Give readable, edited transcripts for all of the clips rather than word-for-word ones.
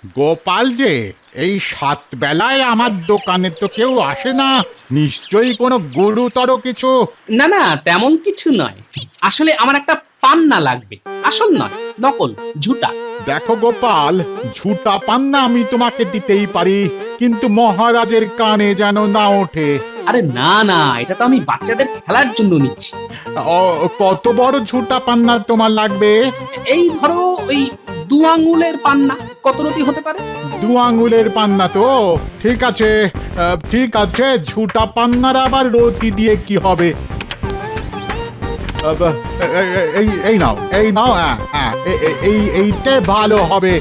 গোপাল যে এই 7 বেলায় আমার দোকানে তো কেউ আসে না, নিশ্চয়ই কোনো গুরুতর কিছু। না না, তেমন কিছু নয়। আসলে আমার একটা পান্না লাগবে, আসল নয়, নকল, ঝুটা। দেখো গোপাল, ঝুটা পান্না আমি তোমাকে দিতেই পারি, কিন্তু মহারাজের কানে যেন না ওঠে। আরে না না, এটা তো আমি বাচ্চাদের খেলার জন্য নিচ্ছি। কত বড় ঝুটা পান্না তোমার লাগবে? এই ধরো ওই 2 আঙ্গুলের পান্না, কত রতি হতে পারে? 2 আঙ্গুলের পান্না তো ঠিক আছে, ঠিক আছে। ঝুটা পান্নার আবার রতি দিয়ে কি হবে? এই নাও, এই নাও। এইটা ভালো হবে,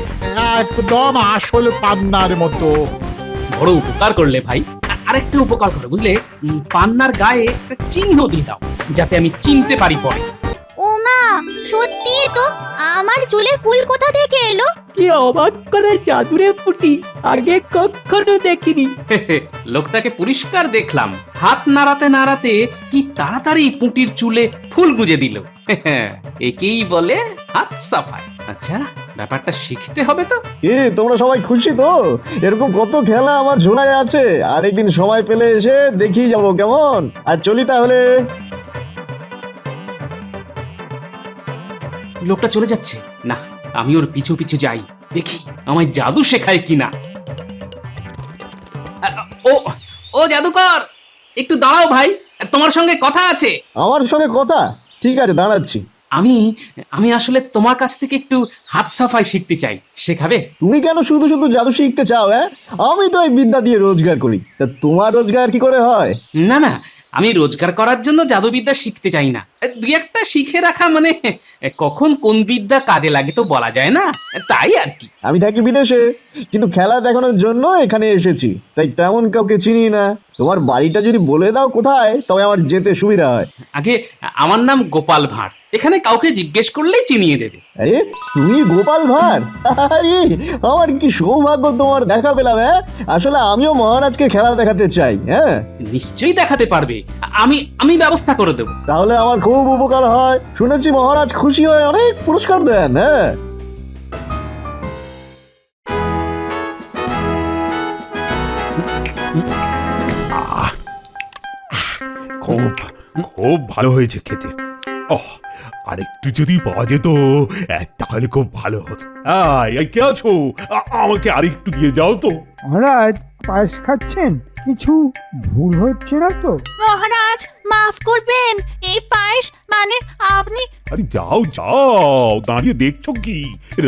একদম আসল পান্নার মতো। বড় উপকার করলে ভাই। আরেকটা উপকার করো বুঝলে, পান্নার গায়ে একটা চিহ্ন দিয়ে দাও, যাতে আমি চিনতে পারি পরে। ওমা, সত্যি তো আমার চুলে ফুল কোথা থেকে এলো? কি অবাক করা জাদুরে পুটি, আগে কখনো দেখিনি। লোকটাকে পরিষ্কার দেখলাম, হাত নাড়াতে নাড়াতে কি তাড়াতাড়ি পুঁটির চুলে ফুল গুজে দিল। একেই বলে হাত সাফাই। আচ্ছা, ব্যাপারটা শিখতে হবে তো। তোমরা সবাই খুশি তো? এরকম কত খেলা আমার ঝোলায় আছে, আরেকদিন সময় পেলে এসে দেখিয়ে যাবো, কেমন? আর চলি তাহলে। লোকটা চলে যাচ্ছে না, আমি ওর পিছু পিছু যাই, দেখি আমায় জাদু শেখায় কিনা। ও ও জাদুকর, একটু দাঁড়াও ভাই, তোমার সঙ্গে কথা আছে। আমার সঙ্গে কথা? ঠিক আছে, দাঁড়াচ্ছি। আমি আমি আসলে তোমার কাছ থেকে একটু হাত সাফাই শিখতে চাই, শেখাবে? তুমি কেন শুধু শুধু জাদু শিখতে চাও? আমি তো এই বিদ্যা দিয়ে রোজগার করি, তা তোমার রোজগার কি করে হয়? না না, আমি রোজগার করার জন্য জাদুবিদ্যা শিখতে চাই না। 2-1টা শিখে রাখা মানে কখন কোন বিদ্যা কাজে লাগে তো বলা যায় না, তাই আর কি। আমি থাকি বিদেশে, কিন্তু খেলা দেখানোর জন্য এখানে এসেছি, তাই তেমন কাউকে চিনি না। তোমার বাড়িটা যদি বলে দাও কোথায়, তবে আমার যেতে সুবিধা হয়। আগে আমার নাম গোপাল ভাঁড়, এখানে কাউকে জিজ্ঞেস করলেই চিনিয়ে দেবে। আরে তুমি গোপাল ভাঁড়? আরে আমার কি সৌভাগ্য তোমার দেখা পেলাম। আসলে আমিও মহারাজকে খেলা দেখাতে চাই। নিশ্চয়ই দেখাতে পারবে, আমি আমি ব্যবস্থা করে দেবো। তাহলে আমার খুব উপকার হয়। শুনেছি মহারাজ খুশি হয়ে অনেক পুরস্কার দেন। খুব খুব ভালো হয়েছে খেতে। আরেকটু যদি পাওয়া যেত তাহলে খুব ভালো হতো। এই কে আছো? আমাকে আরেকটু দিয়ে যাও তো। মহারাজ, পায়েস খাচ্ছেন? কিছু ভুল হচ্ছে না তো? মহারাজ মাফ করবেন, এই পায়েস মানে আপনি। আরে যাও যাও, দাঁড়িয়ে দেখছো কি?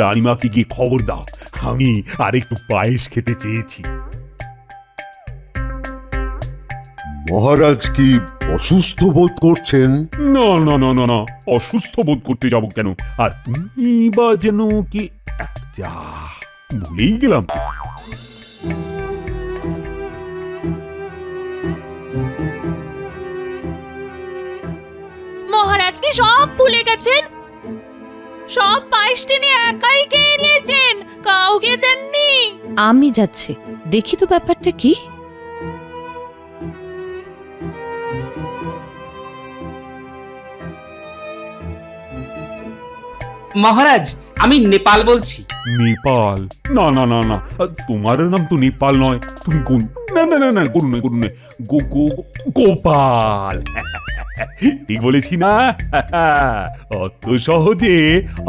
রানীমাকে গিয়ে খবর দাও, আমি আরেকটু পায়েস খেতে চেয়েছি। মহারাজ কি অসুস্থ বোধ করছেন? না না না না না, অসুস্থ বোধ করতে যাব কেন? আর তুমি বা যেন কি যা ভুলেই গেলাম। মহারাজ কি সব ভুলে গেছেন? সব পায়েস তিনি একাই খেয়ে নিয়েছেন, কাউকে দেননি। আমি যাচ্ছি, দেখি তো ব্যাপারটা কি। মহারাজ, আমি নেপাল বলছি। নেপাল? না না না না, তোমার নাম তো নেপাল নয়, তুমি কোন? না না না না, গরু নয়, গরু নয়, গোপাল। ঠিক বলেছি না? অত সহজে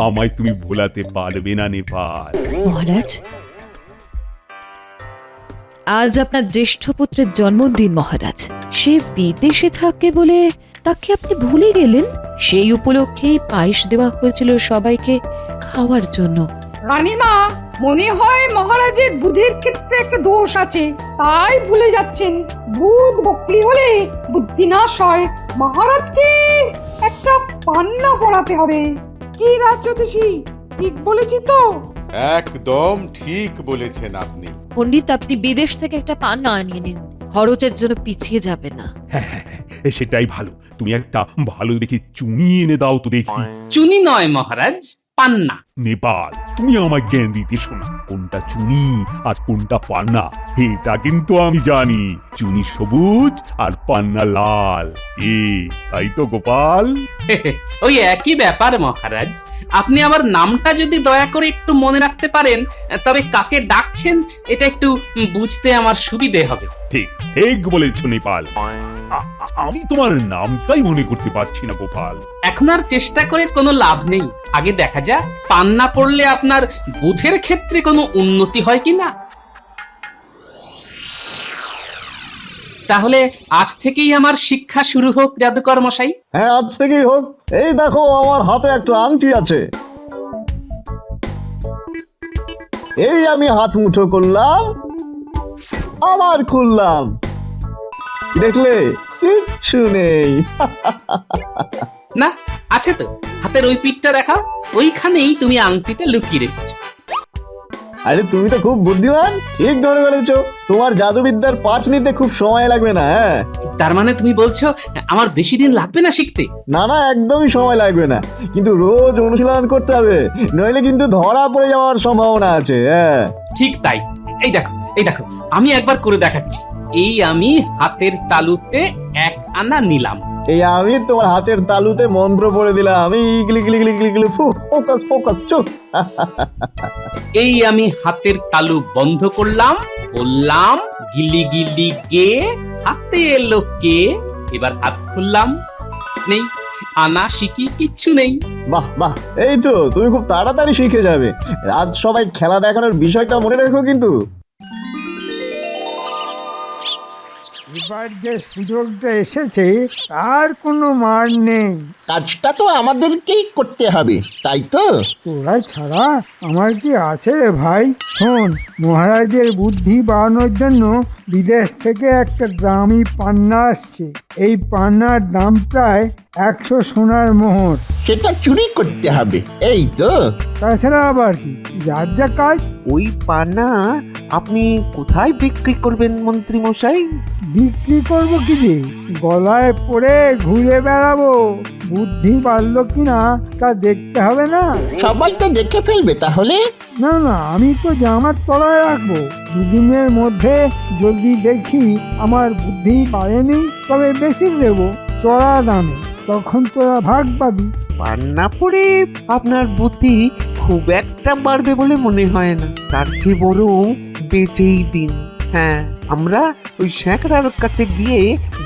আমায় তুমি ভোলাতে পারবে না নেপাল। মহারাজ, আজ আপনার জ্যেষ্ঠ পুত্রের জন্মদিন মহারাজ। সে বিদেশে থাকে বলে তাকে আপনি ভুলে গেলেন? সেই উপলক্ষেই পায়েস দেওয়া হয়েছিল সবাইকে খাওয়ার জন্য। রানীমা, মনে হয় মহারাজের বুদ্ধির ক্ষেত্রে একটা দোষ আছে, তাই ভুলে যাচ্ছেন। বুধ বকরি হলে বুদ্ধি নাশ হয়। মহারাজকে একটা পান্না পড়াতে হবে। কি রাজ্যদেশী, ঠিক বলেছি তো? একদম ঠিক বলেছেন আপনি। পণ্ডিত, আপনি বিদেশ থেকে একটা পান্না আনিয়ে নিন, খরচের জন্য পিছিয়ে যাবে না। হ্যাঁ, সেটাই ভালো। তুমি একটা ভালো দেখে চুনি এনে দাও তো দেখি। চুনি নয় মহারাজ, পান্না। নেপাল, তুমি আমায় জ্ঞান দিতে শোনো, কোনটা চুনি আর কোনটা পান্না এটা কিন্তু আমি জানি। চুনি সবুজ আর পান্না লাল। তাই তো গোপাল? ওই একই ব্যাপার মহারাজ। আপনি আমার নামটা যদি দয়া করে একটু মনে রাখতে পারেন, তবে কাকে ডাকছেন এটা একটু বুঝতে আমার সুবিধে হবে। ঠিক ঠিক বলেছ নেপাল। আমি তোমার নামটাই মনে করতে পারছি না গোপাল। এখন আর চেষ্টা করে কোনো লাভ নেই, আগে দেখা যাক পান্না পড়লে আপনার বুধের ক্ষেত্রে কোনো উন্নতি হয় কিনা। তাহলে আজ থেকেই আমার শিক্ষা শুরু হোক জাদুকর মশাই। হ্যাঁ, আজ থেকেই হোক। এই দেখো, আমার হাতে একটা আংটি আছে। এই আমি হাত মুঠো করলাম, আবার খুললাম, দেখলে কিচ্ছু নেই। না, আছে তো, হাতের ওই পিঠটা দেখাও, ওইখানেই তুমি আংটিটা লুকিয়ে রেখেছো। আরে তুমি তো খুব বুদ্ধিমান, ঠিক ধরে ফেলেছো। তোমার জাদুবিদ্যার পাঠ নিতে খুব সময় লাগবে না। হ্যাঁ, তার মানে তুমি বলছো আমার বেশি দিন লাগবে না শিখতে? না না, একদমই সময় লাগবে না, কিন্তু রোজ অনুশীলন করতে হবে, নইলে কিন্তু ধরা পড়ে যাওয়ার সম্ভাবনা আছে। হ্যাঁ, ঠিক তাই। এই দেখো, এই দেখো, আমি একবার করে দেখাচ্ছি। এই আমি হাতের তালুতে 1 আনা নিলাম। এই আমি তোমার হাতের তালুতে মন্ত্র পড়ে দিলাম। আমি ইগলি গলি গলি গলি গলি ফোকাস ফোকাস চুপ। এই আমি হাতের তালু বন্ধ করলাম, বললাম গিলি গিলি গে, হাতে এলো কে। এবার হাত খুললাম, নেই, আনা শিখি কিচ্ছু নেই। বাহ বাহ, এই তো তুমি খুব তাড়াতাড়ি শিখে যাবে। আজ সবাই খেলা দেখানোর বিষয়টা মনে রেখো কিন্তু। এবার যে সুযোগটা এসেছে তার কোনো মার নেই। কাজটা তো আমাদেরকেই করতে হবে, তাই তো? তোরা ছাড়া আমার কি আছে রে ভাই? শোন, মহারাজের বুদ্ধি বাড়ানোর জন্য বিদেশ থেকে একটা দামি পান্না আসছে। এই পান্নার দাম প্রায় 100 সোনার মোহর। সেটা চুরি করতে হবে, এই তো? তাছাড়া আবার কি, যার যা কাজ। ওই পানা আপনি কোথায় বিক্রি করবেন মন্ত্রী মশাই? বিক্রি করবো কি রে, গলায় পরে ঘুরে বেড়াবো। বুদ্ধি বাড়লো কিনা তা দেখতে হবে না? সবাই তো দেখে ফেলবে তাহলে। না না, আমি তো জামার তলায় রাখবো। 2 দিনের মধ্যে যদি দেখি আমার বুদ্ধি বাড়েনি, তবে বেশি দেবো চড়া দামে, তখন তোরা ভাগ পাবি। পান্না পড়ে আপনার বুদ্ধি খুব একটা বাড়বে বলে মনে হয় না। তার চেয়ে বরং বেচেই দিন। হ্যাঁ, আমরা ওই শ্যাকরার কাছে গিয়ে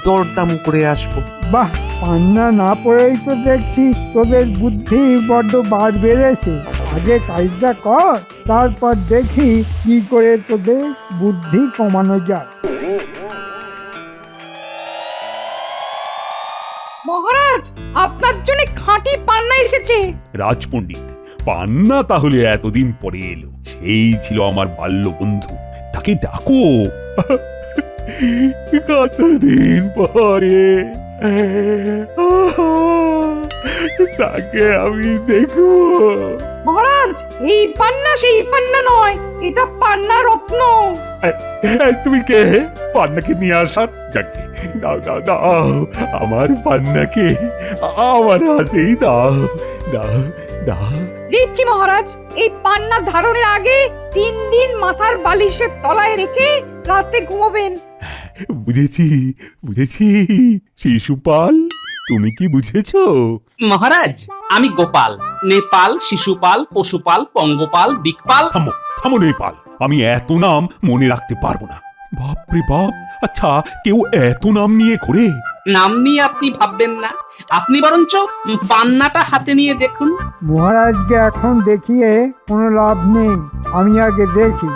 দরদাম করে আসবো। বাহ, পান্না না পড়েই তো দেখছি তোদের বুদ্ধি বড্ড বার বেড়েছে। আগে কাজটা কর, তারপর দেখি কি করে তোদের বুদ্ধি কমানো যায়। মহারাজ, আপনার জন্য খাঁটি পান্না এসেছে। রাজপণ্ডিত, পান্না তাহলে এতদিন পরে এলো। সেই ছিল আমার বাল্য বন্ধু, তাকে ডাকো। কতদিন পরে তাকে আমি দেখবো। মহারাজ, এই পান্না সেই পান্না নয়, এটা পান্না রত্ন। তুমি কে পান্নাকে নিয়ে আসার? যাকে দাও দাও দাও, আমার পান্নাকে আমার হাতেই দাও দাও দাও। দিচ্ছি মহারাজ। এই পান্না ধারণের আগে 3 দিন মাথার বালিশের তলায় রেখে রাতে ঘুমাবেন। বুঝেছি বুঝেছি। শিশুপাল, তুমি কি বুঝেছো? মহারাজ, আমি গোপাল, নেপাল, শিশুপাল, পশুপাল, পঙ্গপাল, দিকপাল। থামো থামো নেপাল, আমি এত নাম মনে রাখতে পারবো না। বাপরে বাপ, আচ্ছা কেউ এত নাম নিয়ে ঘোরে? নাম নিয়ে আপনি ভাববেন না, আপনি বরঞ্চ পান্নাটা হাতে নিয়ে দেখুন। মহারাজকে এখন দেখিয়ে কোনো লাভ নেই, আমি আগে দেখি।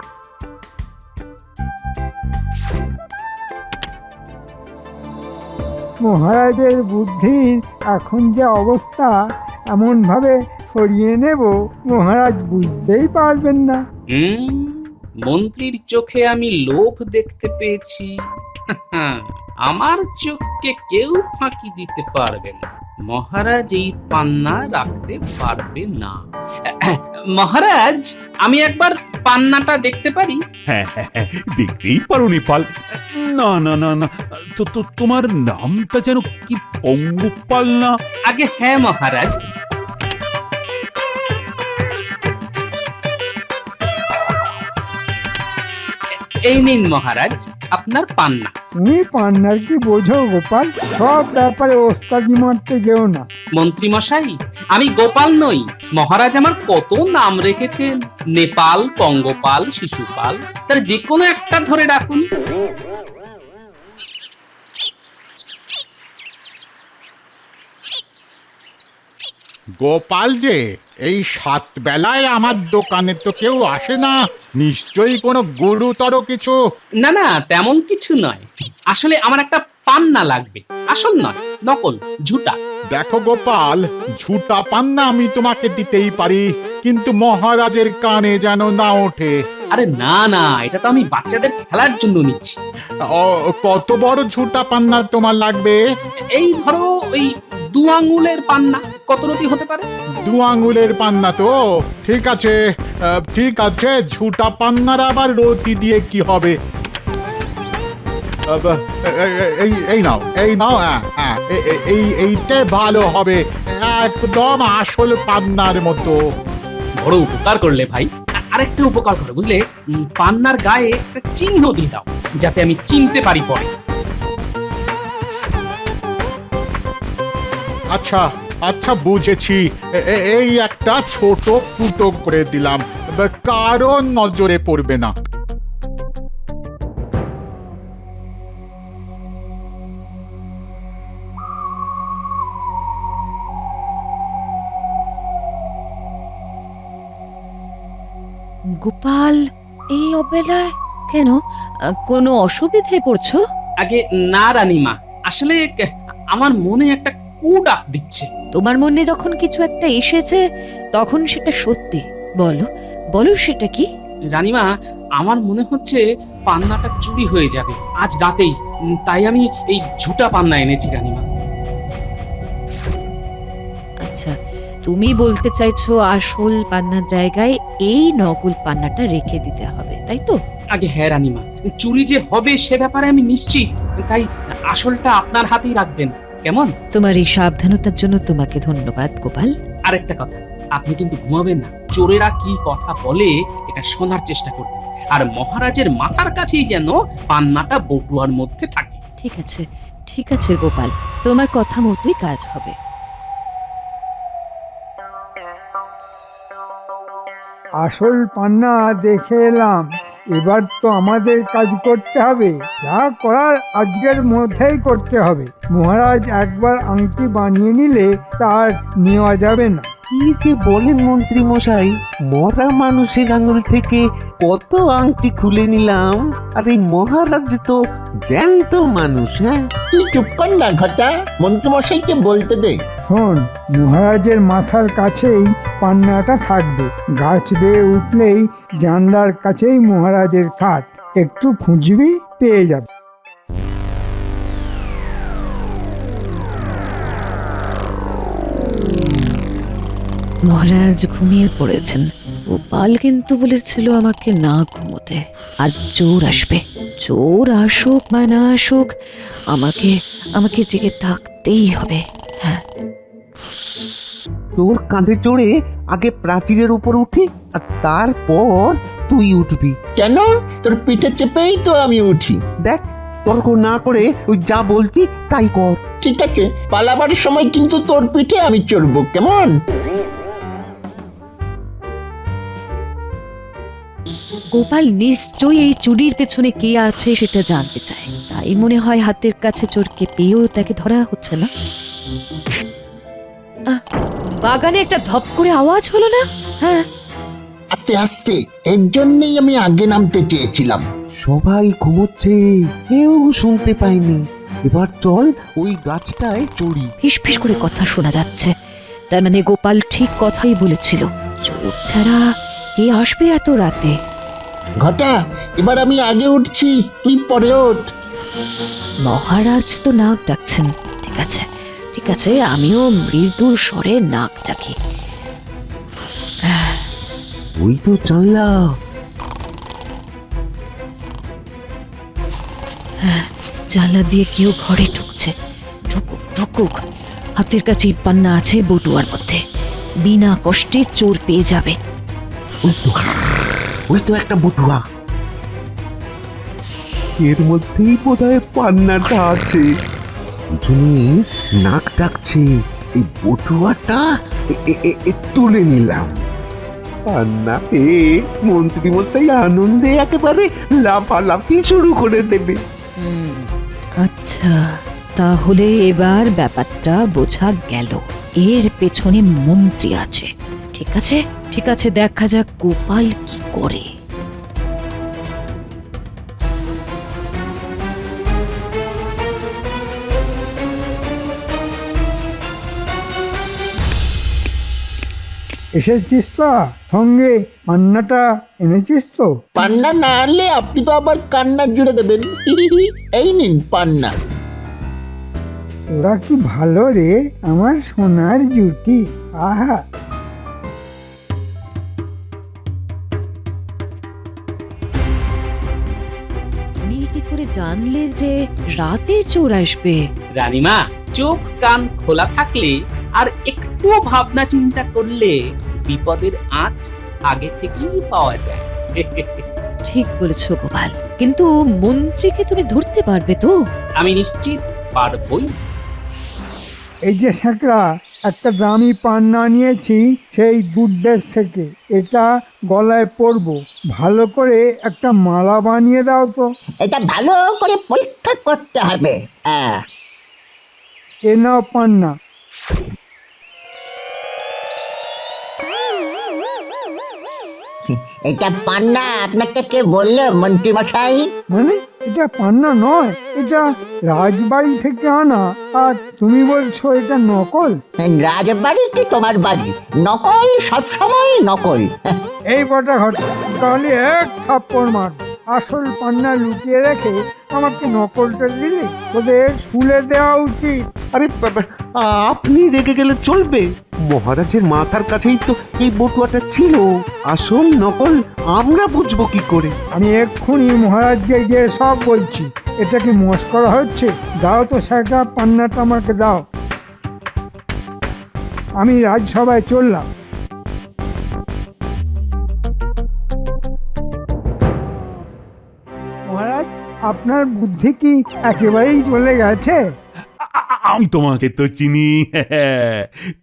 মহারাজের বুদ্ধির এখন যে অবস্থা, এমন ভাবে সরিয়ে নেব মহারাজ বুঝতেই পারবেন না। মন্ত্রীর চোখে আমি লোভ দেখতে পেয়েছি। আমার চোখকে কেউ ফাঁকি দিতে পারবে না। মহারাজ এই পান্না রাখতে পারবে না। মহারাজ, আমি একবার পান্নাটা দেখতে পারি? হ্যাঁ হ্যাঁ হ্যাঁ, দেখতেই পারো নেপাল। না না না না, তো তোমার নামটা যেন কি পঙ্গপাল না? আগে হ্যাঁ মহারাজ। এই নিন মহারাজ আপনার পান্না। তুমি পান্নার কি বোঝো গোপাল? সব ব্যাপারে ওস্তাদি মারতে যেও না। মন্ত্রী মশাই, আমি গোপাল নই। মহারাজ আমার কত নাম রেখেছেন, নেপাল, পঙ্গপাল, শিশুপাল, তার যে কোনো একটা ধরে ডাকুন। গোপাল যে, এই 7 বেলায় আমার দোকানে তো কেউ আসে না, নিশ্চয়ই কোনো গুরুতর কিছু। না না, তেমন কিছু নয়। আসলে আমার একটা পান্না লাগবে, আসল নয়, নকল, ঝুটা। দেখো গোপাল, ঝুটা পান্না আমি তোমাকে দিতেই পারি, কিন্তু মহারাজের কানে যেন না ওঠে। আরে না না, এটা তো আমি বাচ্চাদের খেলার জন্য নিচ্ছি। কত বড় ঝুটা পান্না তোমার লাগবে? এই ধরো ওই 2 আঙ্গুলের পান্না। কত রতি হতে পারে? 2 আঙ্গুলের পান্না তো ঠিক আছে, ঠিক আছে। ঝুটা পান্নার আবার রতি দিয়ে কি হবে? এই নাও, এই নাও। এইটা ভালো হবে, একদম আসল পান্নার মতো। বড় উপকার করলে ভাই। আরেকটা উপকার করো বুঝলে, পান্নার গায়ে একটা চিহ্ন দিয়ে দাও, যাতে আমি চিনতে পারি পরে। আচ্ছা আচ্ছা, বুঝেছি। এই একটা ছোট ফুটো করে দিলাম, কারণ নজরে পড়বে না। গোপাল, এই অবেলায় কেন? কোনো অসুবিধায় পড়ছো? আগে না রানীমা, আসলে আমার মনে একটা কু ডাক দিচ্ছে। তোমার মনে যখন কিছু একটা এসেছে তখন সেটা সত্যি। বলো বলো, সেটা কি? রানীমা, আমার মনে হচ্ছে পান্নাটা চুরি হয়ে যাবে আজ রাতেই। তাই আমি এই ঝুটা পান্না এনেছি রানীমা। আচ্ছা, তুমি বলতে চাইছো আসল পান্নার জায়গায় এই নকল পান্নাটা রেখে দিতে হবে, তাই তো? আগে হ্যাঁ রানীমা, চুরি যে হবে সে ব্যাপারে আমি নিশ্চিত। তাই আসলটা আপনার হাতেই রাখবেন, কেমন? তোমার এই সাবধানতার জন্য তোমাকে ধন্যবাদ গোপাল। আরেকটা কথা, আপনি কিন্তু ঘুমাবেন না। চোরেরা কি কথা বলে এটা শোনার চেষ্টা করবেন, আর মহারাজের মাথার কাছেই যেন পান্নাটা বটুয়ার মধ্যে থাকে। ঠিক আছে, ঠিক আছে গোপাল, তোমার কথা মতোই কাজ হবে। আসল পান্না দেখে এলাম, এবার তো আমাদের কাজ করতে হবে। যা করার আজকের মধ্যেই করতে হবে। মহারাজ একবার আংটি বানিয়ে নিলে তার নেওয়া যাবে না। কি যে বলেন মন্ত্রী মশাই, মরা মানুষের আঙুল থেকে কত আংটি খুলে নিলাম, আর এই মহারাজ তো জ্যান্ত মানুষ। হ্যাঁ, তুই চুপ কর না ঘটা, মন্ত্রমশাইকে বলতে দে। শোন, মহারাজের মাথার কাছেই পান্নাটা থাকবে। গাছ বেয়ে উঠলেই জানলার কাছেই মহারাজের খাট, একটু খুঁজবি পেয়ে যাবে। মহারাজ ঘুমিয়ে পড়েছেন। গোপাল কিন্তু বলেছিল আমাকে না ঘুমোতে। আজ চোর আসবে, চোর আসুক বা না আসুক, আমাকে আমাকে জেগে থাকতেই হবে। হ্যাঁ, তোর কাঁধে চড়ে আগে প্রাচীরের উপর উঠি, আর তারপর তুই উঠবি। কেন? তোর পিঠে চেপেই তো আমি উঠি। দেখ, তর্ক না করে ওই যা বলছি তাই কর। ঠিক আছে, পালাবার সময় কিন্তু তোর পিঠে আমি চড়বো, কেমন? গোপাল নিশ্চয়ই এই চুরির পেছনে কে আছে সেটা জানতে চায়। তাই মনে হয় হাতের কাছে চোরকে পেয়েও তাকে ধরা হচ্ছে না। বাগানে একটা ধপ করে আওয়াজ হলো না? হ্যাঁ, আস্তে আস্তে, এর জন্যই আমি আগে নামতে চেয়েছিলাম। সবাই ঘুমোচ্ছে, কেউ শুনতে পায়নি। এবার চল ওই গাছটায় চড়ি। ফিস ফিস করে কথা শোনা যাচ্ছে। তার মানে গোপাল ঠিক কথাই বলেছিল, চোর ছাড়া কে আসবে এত রাতে? ঘটা, এবার আমি আগে উঠছি, তুই পরে ওঠ। মহারাজ তো নাক ডাকছেন। ঠিক আছে, ঠিক আছে, আমিও মৃদু স্বরে নাক ডাকি। ওই তো জানলা। জানলা দিয়ে কেউ ঘরে ঢুকছে। ঢুকুক ঢুকুক, হাতের কাছে পান্না আছে বটুয়ার মধ্যে, বিনা কষ্টে চোর পেয়ে যাবে। ওই তো একটা বটুয়া। এর মধ্যেই বোধহয় পান্নাটা আছে। দুজনে নাক ডাকছে, এই বটুয়াটা তুলে নিলাম। পান্না পেয়ে মন্ত্রী মশাই আনন্দে একেবারে লাফালাফি শুরু করে দেবে। আচ্ছা, তাহলে এবার ব্যাপারটা বোঝা গেল। এর পেছনে মন্ত্রী আছে। ঠিক আছে, ঠিক আছে, দেখা যাক গোপাল কি করে। এসেছিস তো? সঙ্গে পান্নাটা এনেছিস তো? পান্না না আনলে আপনি তো আবার কান্না জুড়ে দেবেন। এই নিন পান্না। ওরা কি ভালো রে, আমার সোনার জুটি। আহা, তুমি কি করে জানলে যে রাতে চোর আসবে? রানীমা, চোখ কান খোলা থাকলে আর একটুও ভাবনা চিন্তা করলে বিপদের আঁচ আগে থেকেই পাওয়া যায়। ঠিক বলেছ গোপাল, কিন্তু মন্ত্রীকে তুমি ধরতে পারবে তো? আমি নিশ্চিত পারবই। এই যে স্যাকরা, একটা দামি পান্না নিয়েছি সেই দূরদেশ থেকে। এটা গলায় পরবো, ভালো করে একটা মালা বানিয়ে দাও তো। এটা ভালো করে পরীক্ষা করতে হবে। এ নাও পান্না। এটা পান্না আপনাকে কে বললো মন্ত্রী মশাই? মানে এটা পান্না নয়, এটা রাজবাড়ি থেকে আনা, আর তুমি বলছো এটা নকল? রাজবাড়ি কি তোমার বাড়ি? নকল সবসময় নকল। এই বটা ঘটে, তাহলে এক থাপ্পড় মার। আসল পান্না লুকিয়ে রেখে আমাকে নকলটা দিলে? তোদের শুলে দেওয়া উচিত। আরে বাবা, আপনি রেগে গেলে চলবে? মহারাজের মাথার কাছেই তো এই বটুয়াটা ছিল। আসল নকল আমরা বুঝবো কি করে? আমি এক্ষুনি মহারাজকে গিয়ে সব বলছি। এটা কি মস্করা হচ্ছে? দাও তো সেটা, পান্নাটা আমাকে দাও। আমি রাজসভায় চললাম। মহারাজ, আপনার বুদ্ধি কি একেবারেই চলে গেছে? আমি তোমাকে তো চিনি।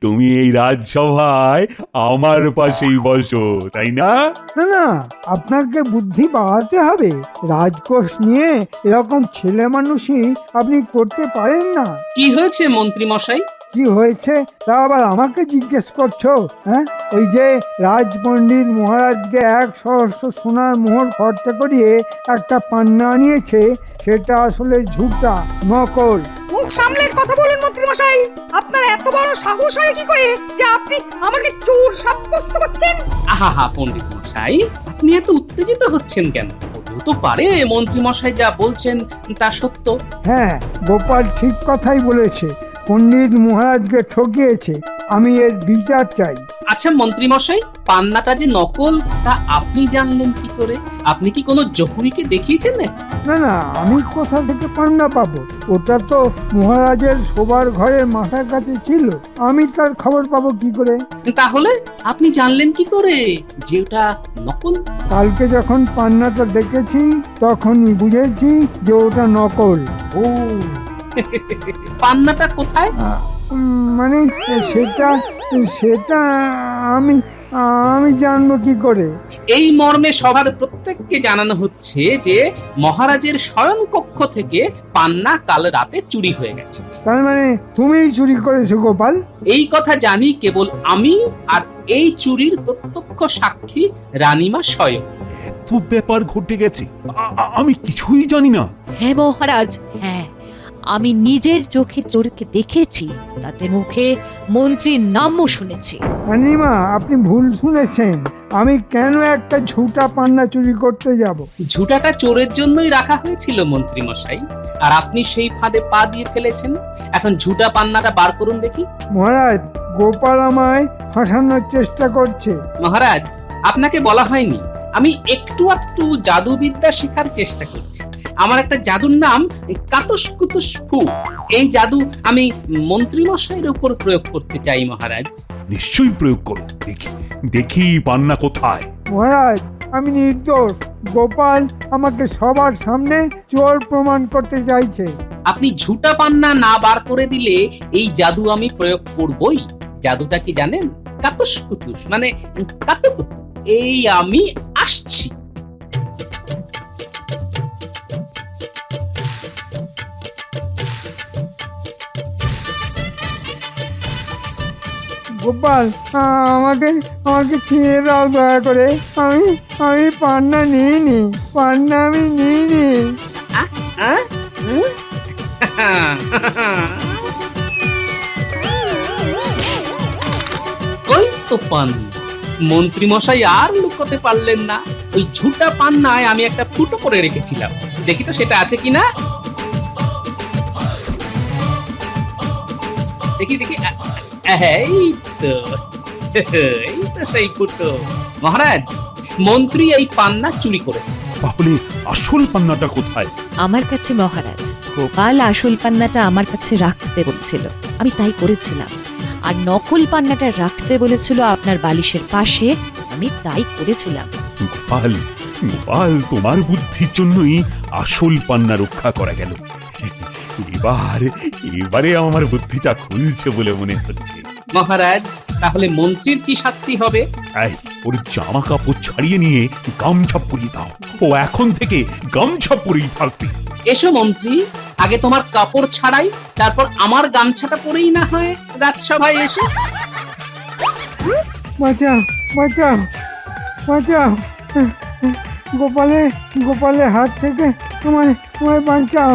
তুমি এই রাজসভায় আমার পাশেই বসো, তাই না? না না, আপনাকে বুদ্ধি বাড়াতে হবে। রাজকোষ নিয়ে এরকম ছেলে মানুষই আপনি করতে পারেন না। কি হয়েছে মন্ত্রী মশাই? কি হয়েছে তা আবার আমাকে জিজ্ঞেস করছো? হ্যাঁ, ওই যে রাজপণ্ডিত মহারাজকে 100 সোনার মোহর খরচা করিয়ে একটা পান্না আনিয়েছে, সেটা আসলে ঝুটা, নকল। মুখ সামলে কথা বলুন মন্ত্রী মশাই। আপনার এত বড় সাহস হয় কি করে যে আপনি আমাকে চোর সাব্যস্ত করছেন? আহা পণ্ডিত মশাই, আপনি এত উত্তেজিত হচ্ছেন কেন? হতেও তো পারে মন্ত্রী মশাই যা বলছেন তা সত্য। হ্যাঁ, গোপাল ঠিক কথাই বলেছে। পণ্ডিত মহারাজকে ঠকিয়েছে। আমি এর বিচার চাই। আচ্ছা মন্ত্রী মশাই, পান্নাটা যে নকল তা আপনি জানলেন কি করে? আপনি কি কোনো জহুরিকে দেখিয়েছেন নাকি? না না, আমি কোথা থেকে পান্না পাবো? ওটা তো মহারাজের শোবার ঘরের মাথার কাছে ছিল। আমি তার খবর পাবো কি করে? তাহলে আপনি জানলেন কি করে যে ওটা নকল? কালকে যখন পান্নাটা দেখেছি তখনই বুঝেছি যে ওটা নকল। ও, পান্নাটা কোথায়? মানে সেটা সেটা আমি আমি জানবো কি করে? এই মর্মে সবার প্রত্যেককে জানানো হচ্ছে যে মহারাজের শয়ন কক্ষ থেকে পান্না কাল রাতে চুরি হয়ে গেছে। তার মানে তুমিই চুরি করেছো গোপাল? এই কথা জানি কেবল আমি, আর এই চুরির প্রত্যক্ষ সাক্ষী রানীমা স্বয়ং। এত ব্যাপার ঘটে গেছে, আমি কিছুই জানি না। হ্যাঁ মহারাজ, হ্যাঁ, আমি নিজের চোখে চোরকে দেখেছি, তাতে মুখে মন্ত্রীর নামও শুনেছি। রানীমা, আপনি ভুল শুনেছেন। আমি কেন একটা ঝুটা পান্না চুরি করতে যাব? ঝুটাটা চোরের জন্যই রাখা হয়েছিল মন্ত্রী মশাই, আর আপনি সেই ফাঁদে পা দিয়ে ফেলেছেন। এখন ঝুটা পান্নাটা বার করুন দেখি। মহারাজ, গোপাল আমায় ফাঁসানোর চেষ্টা করছে। মহারাজ, আপনাকে বলা হয়নি আমি একটু আধটু জাদুবিদ্যা শেখার চেষ্টা করছি। আমার একটা জাদুর নাম কাতুস কুতুস ফু। এই জাদু আমি মন্ত্রী মশাইয়ের উপর প্রয়োগ করতে চাই মহারাজ। নিশ্চয়ই প্রয়োগ করো, দেখি দেখি পান্না কোথায়। মহারাজ, আমি নির্দোষ। গোপাল আমাকে সবার সামনে চোর প্রমাণ করতে চাইছে। আপনি ঝুটা পান্না না বার করে দিলে এই জাদু আমি প্রয়োগ করবই। জাদুটা কি জানেন? কাতুস কুতুস মানে কাতুকুতু। এই আমি আসছি। গোপাল, আমাকে আমাকে ছেড়ে দাও দয়া করে। আমি পান্না নিইনি, পান্না আমি নিইনি। হ্যাঁ? ওই তো পান্না। মন্ত্রী মশাই আর লুকোতে পারলেন না। ওই ঝুটা পান্নায় আমি একটা ফুটো করে রেখেছিলাম। দেখি তো সেটা আছে কিনা। দেখি দেখি, এই তো এই তো সেই ফুটো। মহারাজ, মন্ত্রী এই পান্না চুরি করেছে। তাহলে আসল পান্নাটা কোথায়? আমার কাছে মহারাজ। গোপাল আসল পান্নাটা আমার কাছে রাখতে বলছিল, আমি তাই করেছিলাম। আর নকল পান্নাটা রাখতে বলেছিল আপনার বালিশের পাশে, আমি তাই করেছিলাম। গোপাল, গোপাল, তোমার বুদ্ধির জন্যই আসল পান্না রক্ষা করা গেল। এবারে আমার বুদ্ধিটা খুলছে বলে মনে হচ্ছে। মহারাজ, তাহলে মন্ত্রীর কি শাস্তি হবে? এই, ওর জামা কাপড় ছাড়িয়ে নিয়ে গামছা পরিয়ে দাও। ও এখন থেকে গামছা পরেই থাকবে। এসো মন্ত্রী, আগে তোমার কাপড় ছাড়াই, তারপর আমার গামছাটা পরেই না হয় রাজসভায় এসো। বাঁচাও, বাঁচাও, বাঁচাও। গোপালের হাত থেকে তোমায় বাঁচাও।